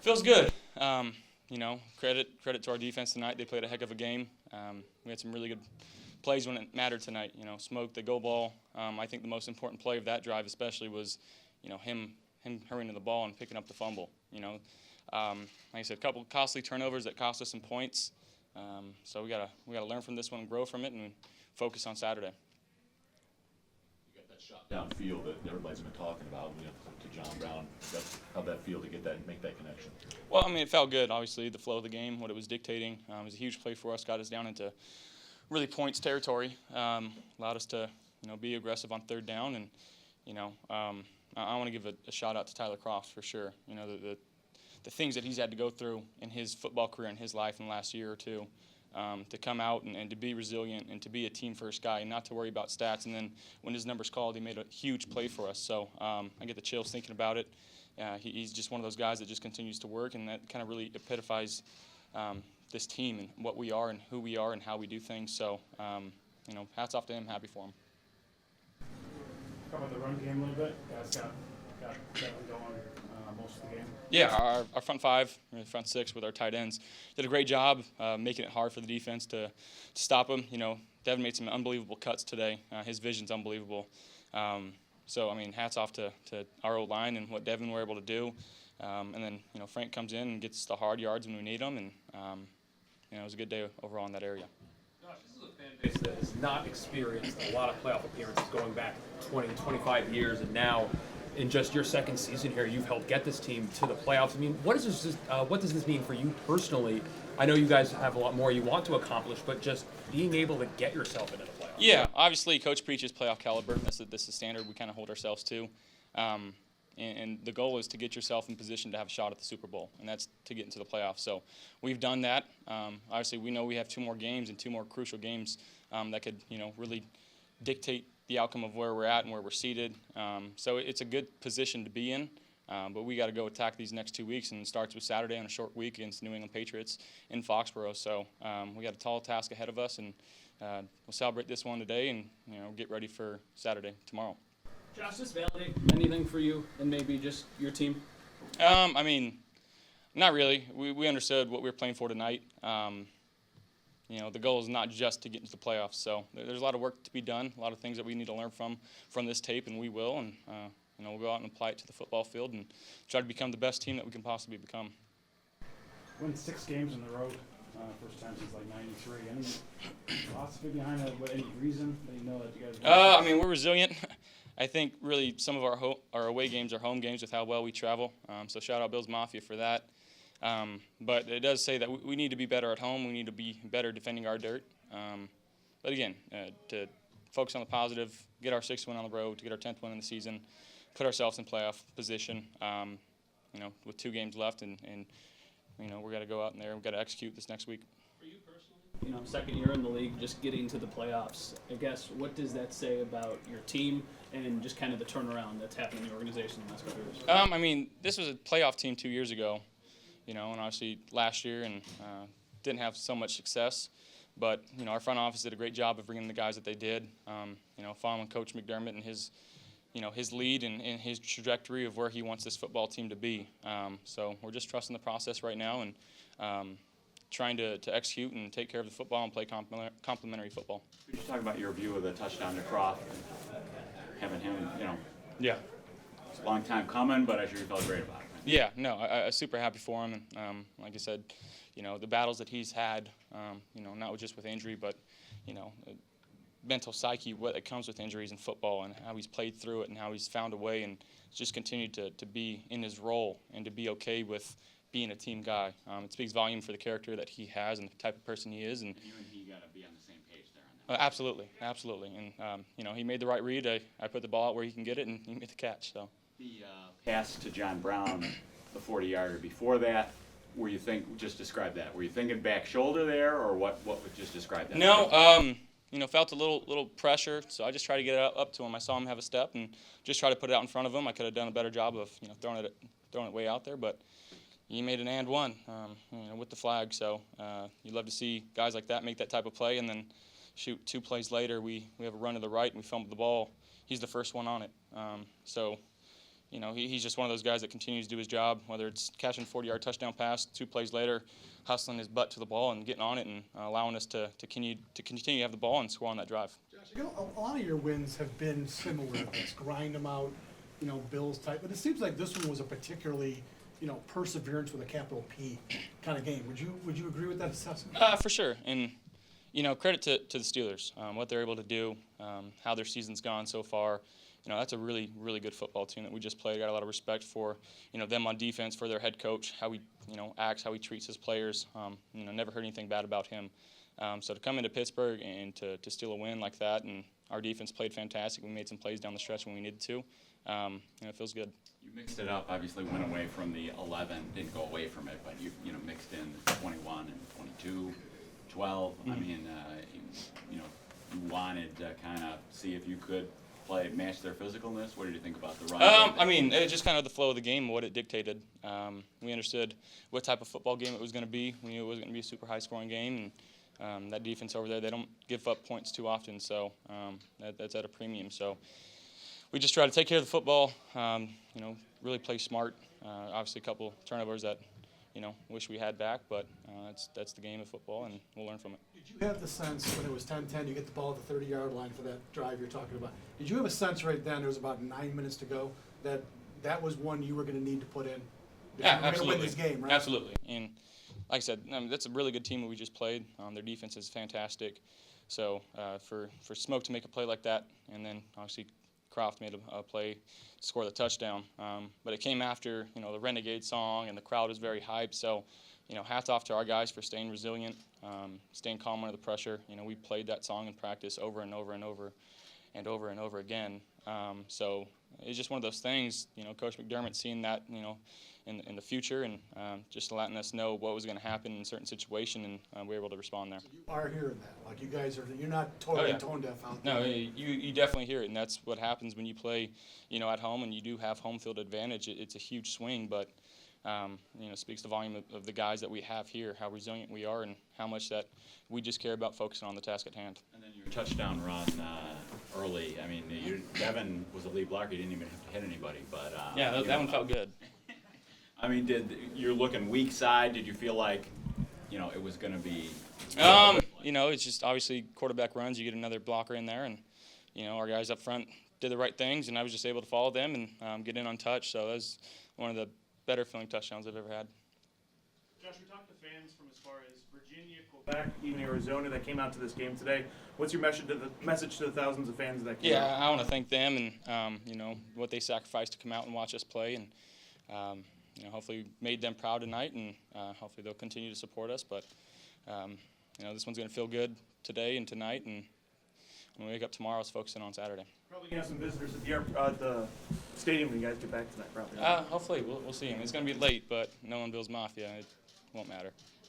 Feels good. Credit to our defense tonight. They played a heck of a game. We had some really good plays when it mattered tonight. Smoked the go ball. I think the most important play of that drive, especially, was, him hurrying to the ball and picking up the fumble. Like I said, a couple costly turnovers that cost us some points. So we gotta learn from this one and grow from it and focus on Saturday. You got that shot downfield that everybody's been talking about. To John Brown, how'd that feel to make that connection? Well, it felt good. Obviously, the flow of the game, what it was dictating, it was a huge play for us. Got us down into really points territory. Allowed us to, be aggressive on third down, and I want to give a shout out to Tyler Croft for sure. The things that he's had to go through in his football career, in his life, in the last year or two, to come out and to be resilient and to be a team-first guy and not to worry about stats. And then when his number's called, he made a huge play for us. So I get the chills thinking about it. He's just one of those guys that just continues to work, and that kind of really epitomizes this team and what we are and who we are and how we do things. So, hats off to him. Happy for him. Talk about the run game a little bit. Guys got that one going most of the game. Yeah, our front five, or front six with our tight ends did a great job making it hard for the defense to stop them. Devin made some unbelievable cuts today. His vision's unbelievable. So, hats off to our O-line and what Devin were able to do. And then, Frank comes in and gets the hard yards when we need them. And, it was a good day overall in that area. Josh, this is a fan base that has not experienced a lot of playoff appearances going back 20, 25 years. And now, in just your second season here, you've helped get this team to the playoffs. What does this mean for you personally? I know you guys have a lot more you want to accomplish, but just being able to get yourself into the playoffs. Yeah, obviously, Coach preaches playoff caliber. That's the standard we kind of hold ourselves to. And the goal is to get yourself in position to have a shot at the Super Bowl, and that's to get into the playoffs. So we've done that. Obviously, we know we have 2 more games and 2 more crucial games that could, really dictate the outcome of where we're at and where we're seated. So it's a good position to be in. But we got to go attack these next 2 weeks, and it starts with Saturday on a short week against New England Patriots in Foxborough. So we got a tall task ahead of us, and we'll celebrate this one today and get ready for Saturday tomorrow. Josh, does validate anything for you and maybe just your team? Not really. We understood what we were playing for tonight. The goal is not just to get into the playoffs. So there's a lot of work to be done, a lot of things that we need to learn from this tape, and we will. And we'll go out and apply it to the football field and try to become the best team that we can possibly become. Won 6 games in a row, first time since like '93. Any philosophy behind that? Any reason that you know that you guys? We're resilient. I think really some of our away games are home games with how well we travel. So shout out Bills Mafia for that. But it does say that we need to be better at home. We need to be better defending our dirt. But again, to focus on the positive, get our 6th win on the road, to get our 10th win in the season, put ourselves in playoff position. With 2 games left, and we got to go out in there. We've got to execute this next week. For you personally, second year in the league, just getting to the playoffs. I guess what does that say about your team and just kind of the turnaround that's happened in the organization in the last couple of years? This was a playoff team 2 years ago, and obviously last year and didn't have so much success. But our front office did a great job of bringing the guys that they did. Following Coach McDermott and his lead and his trajectory of where he wants this football team to be. So we're just trusting the process right now and trying to execute and take care of the football and play complementary football. Could you talk about your view of the touchdown to Croft and having him, Yeah. It's a long time coming, but I'm sure you felt great about it. Yeah, no, I'm super happy for him. And like I said, the battles that he's had, not just with injury, but, mental psyche, what comes with injuries in football and how he's played through it and how he's found a way and just continued to be in his role and to be okay with being a team guy. It speaks volume for the character that he has and the type of person he is. And you and he got to be on the same page there on that. Absolutely. And, he made the right read. I put the ball out where he can get it, and he made the catch. So the pass to John Brown, the 40-yarder before that, just describe that. Were you thinking back shoulder there, or what would just describe that? No, felt a little pressure, so I just tried to get it up to him. I saw him have a step and just try to put it out in front of him. I could have done a better job of throwing it way out there, but he made an and one with the flag. So you love to see guys like that make that type of play, and then shoot 2 plays later we have a run to the right and we fumbled the ball. He's the first one on it. So you know, he's just one of those guys that continues to do his job, whether it's catching a 40-yard touchdown pass, 2 plays later, hustling his butt to the ball and getting on it and allowing us to continue to have the ball and score on that drive. Josh, you know, a lot of your wins have been similar to this, grind them out, you know, Bills type, but it seems like this one was a particularly, you know, perseverance with a capital P kind of game. Would you agree with that assessment? For sure, and you know, credit to the Steelers, what they're able to do, how their season's gone so far. You know, that's a really, really good football team that we just played. Got a lot of respect for, you know, them on defense, for their head coach, how he, you know, acts, how he treats his players. You know, never heard anything bad about him. So to come into Pittsburgh and to steal a win like that, and our defense played fantastic. We made some plays down the stretch when we needed to. You know, it feels good. You mixed it up, obviously went away from the 11, didn't go away from it, but you mixed in 21 and 22, 12. I mean, you know, you wanted to kind of see if you could match their physicalness. What did you think about the run? I mean, it just kind of the flow of the game, what it dictated. We understood what type of football game it was going to be. We knew it was going to be a super high-scoring game, and that defense over there, they don't give up points too often, so that's at a premium. So we just try to take care of the football, you know, really play smart. Obviously, a couple turnovers that, you know, wish we had back, but that's the game of football, and we'll learn from it. Did you have the sense when it was 10-10, you get the ball at the 30-yard line for that drive you're talking about? Did you have a sense right then, there was about 9 minutes to go, that that was one you were going to need to put in? Yeah, you were absolutely. going to win this game, right? Absolutely. And like I said, I mean, that's a really good team that we just played. Their defense is fantastic. So for Smoke to make a play like that, and then obviously Croft made a play to score the touchdown. But it came after, you know, the Renegade song, and the crowd was very hyped. So, you know, hats off to our guys for staying resilient, staying calm under the pressure. You know, we played that song in practice over and over and over and over and over again. So it's just one of those things, you know, Coach McDermott seeing that, you know, in the future, and just letting us know what was going to happen in a certain situation, and we were able to respond there. So you are hearing that, like you guys are, you're not totally tone deaf out there. No, you definitely hear it, and that's what happens when you play, you know, at home, and you do have home field advantage. It's a huge swing, but you know, speaks the volume of the guys that we have here, how resilient we are, and how much that we just care about focusing on the task at hand. And then your touchdown run early. I mean, Devin was a lead blocker. He didn't even have to hit anybody, but Yeah, that one felt good. I mean, you're looking weak side? Did you feel like, you know, it was going to be? You know, it's just obviously quarterback runs. You get another blocker in there, and you know, our guys up front did the right things, and I was just able to follow them and get in untouched. So that was one of the better feeling touchdowns I've ever had. Josh, we talked to fans from as far as Virginia, Quebec, even Arizona that came out to this game today. What's your message to the thousands of fans that came out? Yeah, I want to thank them and you know, what they sacrificed to come out and watch us play, and you know, hopefully we made them proud tonight, and hopefully they'll continue to support us. But you know, this one's going to feel good today and tonight, and when we wake up tomorrow, it's focusing on Saturday. Probably gonna have some visitors at the stadium when you guys get back tonight, probably. Hopefully we'll see them. It's going to be late, but knowing Bill's Mafia, it won't matter.